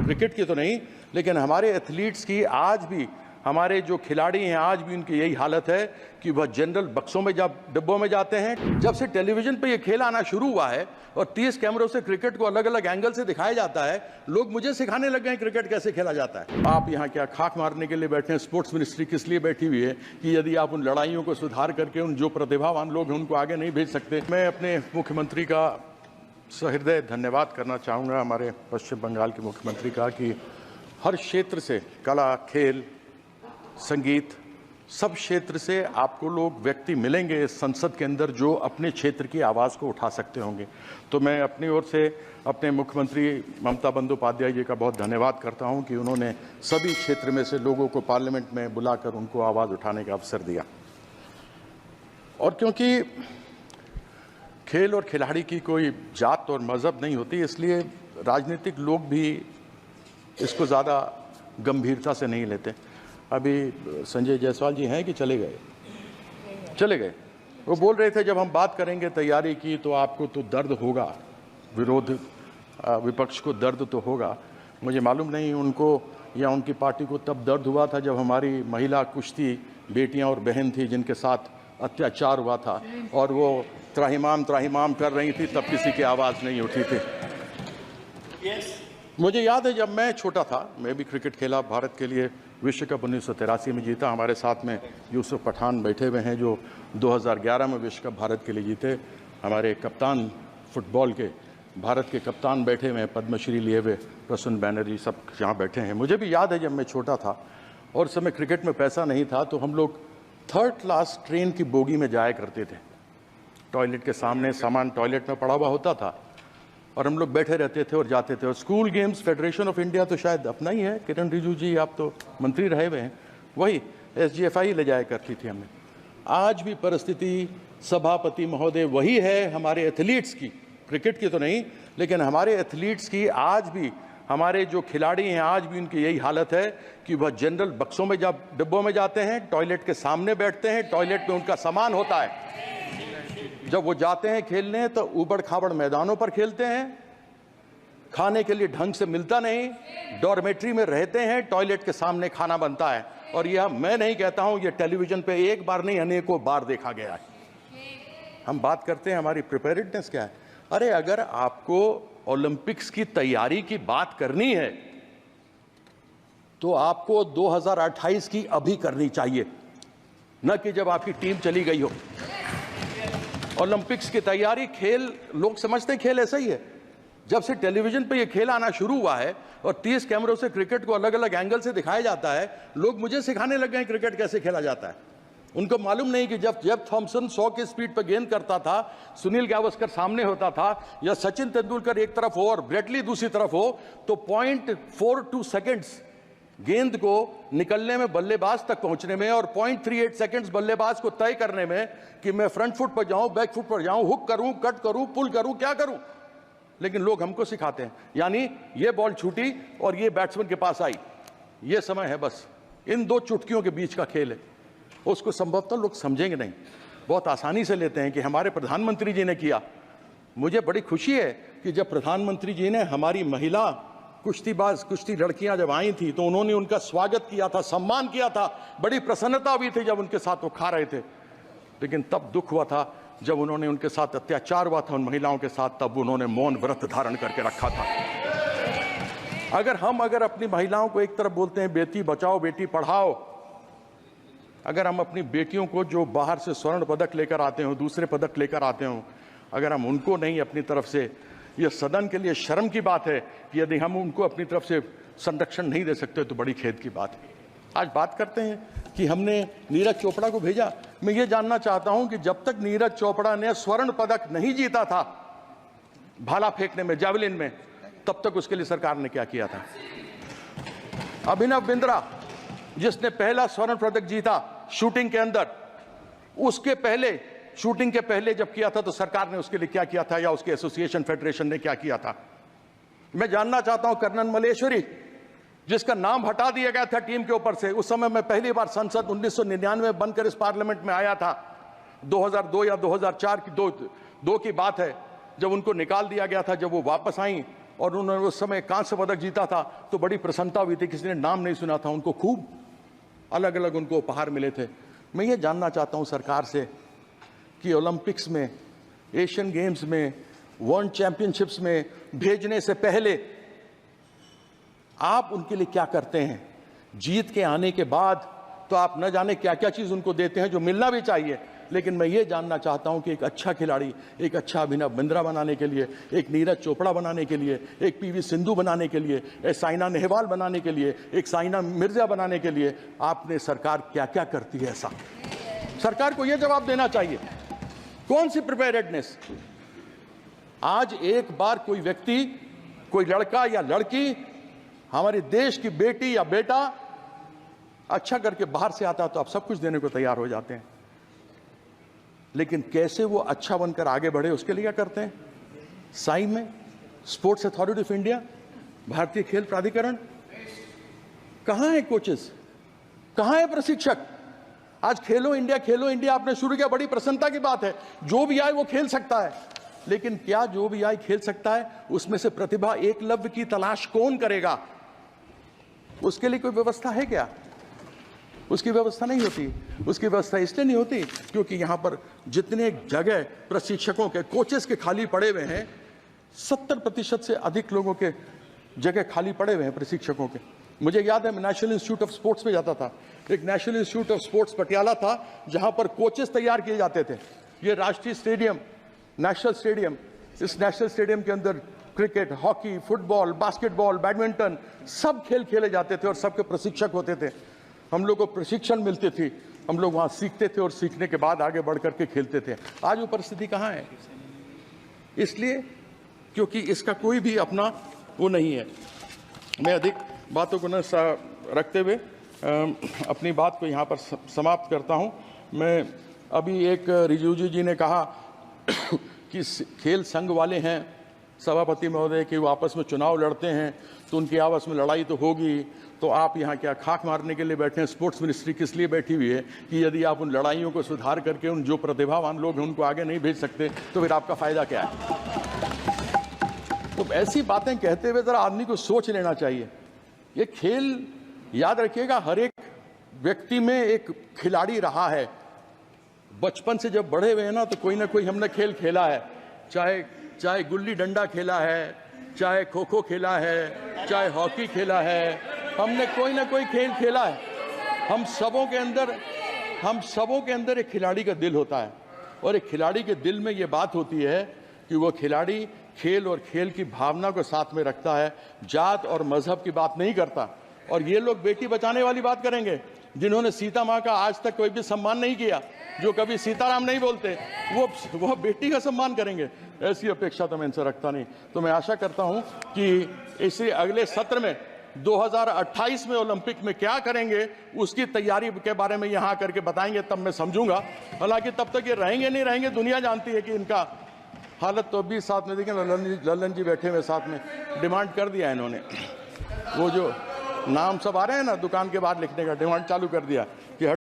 Cricket की तो नहीं, लेकिन हमारे एथलीट्स की आज भी, हमारे जो खिलाड़ी हैं आज भी उनकी यही हालत है कि वह जनरल बक्सों में जब डिब्बों में जाते हैं। जब से टेलीविजन पे ये खेल आना शुरू हुआ है और 30 कैमरों से क्रिकेट को अलग अलग एंगल से दिखाया जाता है, लोग मुझे सिखाने लग गए हैं क्रिकेट कैसे खेला जाता है। आप यहाँ क्या खाक मारने के लिए बैठे हैं? स्पोर्ट्स मिनिस्ट्री किस लिए बैठी हुई है कि यदि आप उन लड़ाइयों को सुधार करके उन जो प्रतिभावान लोग हैं उनको आगे नहीं भेज सकते? मैं अपने मुख्यमंत्री का सहृदय धन्यवाद करना चाहूँगा, हमारे पश्चिम बंगाल के मुख्यमंत्री का, कि हर क्षेत्र से, कला, खेल, संगीत, सब क्षेत्र से आपको लोग व्यक्ति मिलेंगे इस संसद के अंदर जो अपने क्षेत्र की आवाज़ को उठा सकते होंगे। तो मैं अपनी ओर से अपने मुख्यमंत्री ममता बंदोपाध्याय जी का बहुत धन्यवाद करता हूं कि उन्होंने सभी क्षेत्र में से लोगों को पार्लियामेंट में बुलाकर उनको आवाज़ उठाने का अवसर दिया। और क्योंकि खेल और खिलाड़ी की कोई जात और मज़हब नहीं होती, इसलिए राजनीतिक लोग भी इसको ज़्यादा गंभीरता से नहीं लेते। अभी संजय जायसवाल जी हैं कि चले गए? चले गए। वो बोल रहे थे जब हम बात करेंगे तैयारी की तो आपको तो दर्द होगा, विपक्ष को दर्द तो होगा। मुझे मालूम नहीं उनको या उनकी पार्टी को तब दर्द हुआ था जब हमारी महिला कुश्ती बेटियां और बहन थी जिनके साथ अत्याचार हुआ था और वो त्राहिमाम त्राहिमाम कर रही थी, तब किसी की आवाज़ नहीं उठी थी। मुझे याद है जब मैं छोटा था, मैं भी क्रिकेट खेला, भारत के लिए विश्व कप 1983 में जीता। हमारे साथ में यूसुफ पठान बैठे हुए हैं जो 2011 में विश्व कप भारत के लिए जीते। हमारे कप्तान फुटबॉल के, भारत के कप्तान बैठे हुए हैं, पद्मश्री लिए हुए प्रसून बैनर्जी, सब यहाँ बैठे हैं। मुझे भी याद है जब मैं छोटा था और उस समय क्रिकेट में पैसा नहीं था तो हम लोग 3rd क्लास ट्रेन की बोगी में जाया करते थे। टॉयलेट के सामने सामान टॉयलेट में पड़ा हुआ होता था और हम लोग बैठे रहते थे और जाते थे। और school games federation of India तो शायद अपना ही है, किरण रिजिजू जी आप तो मंत्री रहे हुए हैं, वही SGFI ले जाया करती थी हमें। आज भी परिस्थिति सभापति महोदय वही है हमारे एथलीट्स की, क्रिकेट की तो नहीं, लेकिन हमारे एथलीट्स की आज भी, हमारे जो खिलाड़ी हैं आज भी उनकी यही हालत है कि वह जनरल बक्सों में जब डिब्बों में जाते हैं, टॉयलेट के सामने बैठते हैं, टॉयलेट में उनका सामान होता है। जब वो जाते हैं खेलने तो ऊबड़ खाबड़ मैदानों पर खेलते हैं, खाने के लिए ढंग से मिलता नहीं, डॉर्मेट्री में रहते हैं, टॉयलेट के सामने खाना बनता है। और यह मैं नहीं कहता हूं, यह टेलीविजन पे एक बार नहीं अनेकों बार देखा गया है। हम बात करते हैं हमारी प्रिपेयर्डनेस क्या है। अरे अगर आपको ओलंपिक्स की तैयारी की बात करनी है तो आपको 2028 की अभी करनी चाहिए, न कि जब आपकी टीम चली गई हो। ओलंपिक्स की तैयारी, खेल लोग समझते हैं खेल ऐसा ही है। जब से टेलीविजन पे ये खेल आना शुरू हुआ है और 30 कैमरों से क्रिकेट को अलग अलग एंगल से दिखाया जाता है, लोग मुझे सिखाने लग गए हैं क्रिकेट कैसे खेला जाता है। उनको मालूम नहीं कि जब जेफ थॉम्सन 100 की स्पीड पर गेंद करता था, सुनील गावस्कर सामने होता था, या सचिन तेंदुलकर एक तरफ हो और ब्रेटली दूसरी तरफ हो, तो 0.42 सेकेंड्स गेंद को निकलने में, बल्लेबाज तक पहुंचने में, और 0.38 सेकंड्स बल्लेबाज को तय करने में कि मैं फ्रंट फुट पर जाऊं, बैक फुट पर जाऊं, हुक करूं, कट करूं, पुल करूं, क्या करूं। लेकिन लोग हमको सिखाते हैं, यानी ये बॉल छूटी और ये बैट्समैन के पास आई, ये समय है, बस इन 2 चुटकियों के बीच का खेल है। उसको संभवतः लोग समझेंगे नहीं, बहुत आसानी से लेते हैं कि हमारे प्रधानमंत्री जी ने किया। मुझे बड़ी खुशी है कि जब प्रधानमंत्री जी ने हमारी महिला कुश्तीबाज, कुश्ती लड़कियां जब आई थी तो उन्होंने उनका स्वागत किया था, सम्मान किया था, बड़ी प्रसन्नता हुई थी जब उनके साथ वो खा रहे थे। लेकिन तब दुख हुआ था जब उन्होंने, उनके साथ अत्याचार हुआ था उन महिलाओं के साथ, तब उन्होंने मौन व्रत धारण करके रखा था। अगर अपनी महिलाओं को एक तरफ बोलते हैं बेटी बचाओ बेटी पढ़ाओ, अगर हम अपनी बेटियों को जो बाहर से स्वर्ण पदक लेकर आते हो, दूसरे पदक लेकर आते हो, अगर हम उनको नहीं अपनी तरफ से, यह सदन के लिए शर्म की बात है कि यदि हम उनको अपनी तरफ से संरक्षण नहीं दे सकते तो बड़ी खेद की बात है। आज बात करते हैं कि हमने नीरज चोपड़ा को भेजा। मैं ये जानना चाहता हूं कि जब तक नीरज चोपड़ा ने स्वर्ण पदक नहीं जीता था भाला फेंकने में, जावलिन में, तब तक उसके लिए सरकार ने क्या किया था। अभिनव बिंद्रा जिसने पहला स्वर्ण पदक जीता शूटिंग के अंदर, उसके पहले, शूटिंग के पहले जब किया था तो सरकार ने उसके लिए क्या किया था, या उसके एसोसिएशन फेडरेशन ने क्या किया था। मैं जानना चाहता हूं कर्नल मलेश्वरी जिसका नाम हटा दिया गया था टीम के ऊपर से, उस समय मैं पहली बार संसद 1999 में बनकर इस पार्लियामेंट में आया था, 2002 या 2004 की दो की बात है, जब उनको निकाल दिया गया था। जब वो वापस आई और उन्होंने उस समय कांस्य पदक जीता था तो बड़ी प्रसन्नता हुई थी, किसी ने नाम नहीं सुना था, उनको खूब अलग अलग उनको उपहार मिले थे। मैं ये जानना चाहता हूँ सरकार से कि ओलंपिक्स में, एशियन गेम्स में, वर्ल्ड चैंपियनशिप्स में भेजने से पहले आप उनके लिए क्या करते हैं? जीत के आने के बाद तो आप न जाने क्या क्या चीज़ उनको देते हैं जो मिलना भी चाहिए, लेकिन मैं ये जानना चाहता हूं कि एक अच्छा खिलाड़ी, एक अच्छा अभिनव बिंद्रा बनाने के लिए, एक नीरज चोपड़ा बनाने के लिए, एक पीवी सिंधु बनाने के लिए, एक साइना नेहवाल बनाने के लिए, एक साइना मिर्जा बनाने के लिए आपने सरकार क्या क्या करती है? ऐसा सरकार को यह जवाब देना चाहिए। कौन सी प्रिपेयर्डनेस? आज एक बार कोई व्यक्ति, कोई लड़का या लड़की, हमारे देश की बेटी या बेटा अच्छा करके बाहर से आता तो आप सब कुछ देने को तैयार हो जाते हैं, लेकिन कैसे वो अच्छा बनकर आगे बढ़े उसके लिए क्या करते हैं? साई में स्पोर्ट्स अथॉरिटी ऑफ इंडिया, भारतीय खेल प्राधिकरण, कहां है कोचेस, कहां है प्रशिक्षक? आज खेलो इंडिया आपने शुरू किया, बड़ी प्रसन्नता की बात है, जो भी आए वो खेल सकता है, लेकिन क्या जो भी आए खेल सकता है? उसमें से प्रतिभा एकलव्य की तलाश कौन करेगा? उसके लिए कोई व्यवस्था है क्या? उसकी व्यवस्था नहीं होती। उसकी व्यवस्था इसलिए नहीं होती क्योंकि यहां पर जितने जगह प्रशिक्षकों के, कोचेस के खाली पड़े हुए हैं, 70% से अधिक लोगों के जगह खाली पड़े हुए हैं प्रशिक्षकों के। मुझे याद है मैं नेशनल इंस्टीट्यूट ऑफ स्पोर्ट्स में जाता था, एक national institute of sports Patiala था जहां पर कोचेस तैयार किए जाते थे। ये राष्ट्रीय स्टेडियम, नेशनल स्टेडियम, इस नेशनल स्टेडियम के अंदर cricket, hockey, football, basketball, badminton सब खेल खेले जाते थे और सबके प्रशिक्षक होते थे। हम लोग को प्रशिक्षण मिलती थी, हम लोग वहाँ सीखते थे और सीखने के बाद आगे बढ़ करके खेलते थे। आज वो परिस्थिति कहाँ है? इसलिए क्योंकि इसका कोई भी अपना वो नहीं है। मैं अधिक बातों को न रखते हुए अपनी बात को यहाँ पर समाप्त करता हूँ। मैं अभी एक रिजिजू जी ने कहा कि खेल संघ वाले हैं सभापति महोदय कि वो आपस में चुनाव लड़ते हैं तो उनकी आपस में लड़ाई तो होगी, तो आप यहाँ क्या खाक मारने के लिए बैठे हैं? स्पोर्ट्स मिनिस्ट्री किस लिए बैठी हुई है कि यदि आप उन लड़ाइयों को सुधार करके उन जो प्रतिभावान लोग हैं उनको आगे नहीं भेज सकते तो फिर आपका फायदा क्या है? तो ऐसी बातें कहते हुए जरा आदमी को सोच लेना चाहिए। ये खेल, याद रखिएगा, हर एक व्यक्ति में एक खिलाड़ी रहा है। बचपन से जब बड़े हुए हैं ना तो कोई ना कोई हमने खेल खेला है, चाहे गुल्ली डंडा खेला है, चाहे खो खो खेला है, चाहे हॉकी खेला है, हमने कोई ना कोई खेल खेला है। हम सबों के अंदर एक खिलाड़ी का दिल होता है और एक खिलाड़ी के दिल में ये बात होती है कि वो खिलाड़ी खेल और खेल की भावना को साथ में रखता है, जात और मजहब की बात नहीं करता। और ये लोग बेटी बचाने वाली बात करेंगे, जिन्होंने सीता माँ का आज तक कोई भी सम्मान नहीं किया, जो कभी सीताराम नहीं बोलते, वो बेटी का सम्मान करेंगे। ऐसी अपेक्षा तो मैं इनसे रखता नहीं। तो मैं आशा करता हूं कि इसी अगले सत्र में 2028 में ओलंपिक में क्या करेंगे उसकी तैयारी के बारे में यहाँ करके बताएंगे, तब मैं समझूंगा। हालांकि तब तक ये रहेंगे नहीं रहेंगे दुनिया जानती है कि इनका हालत तो अभी साथ में देखें, लल्लन जी बैठे हुए साथ में, डिमांड कर दिया इन्होंने, वो जो नाम सब आ रहे हैं ना दुकान के बाहर लिखने का डिमांड चालू कर दिया।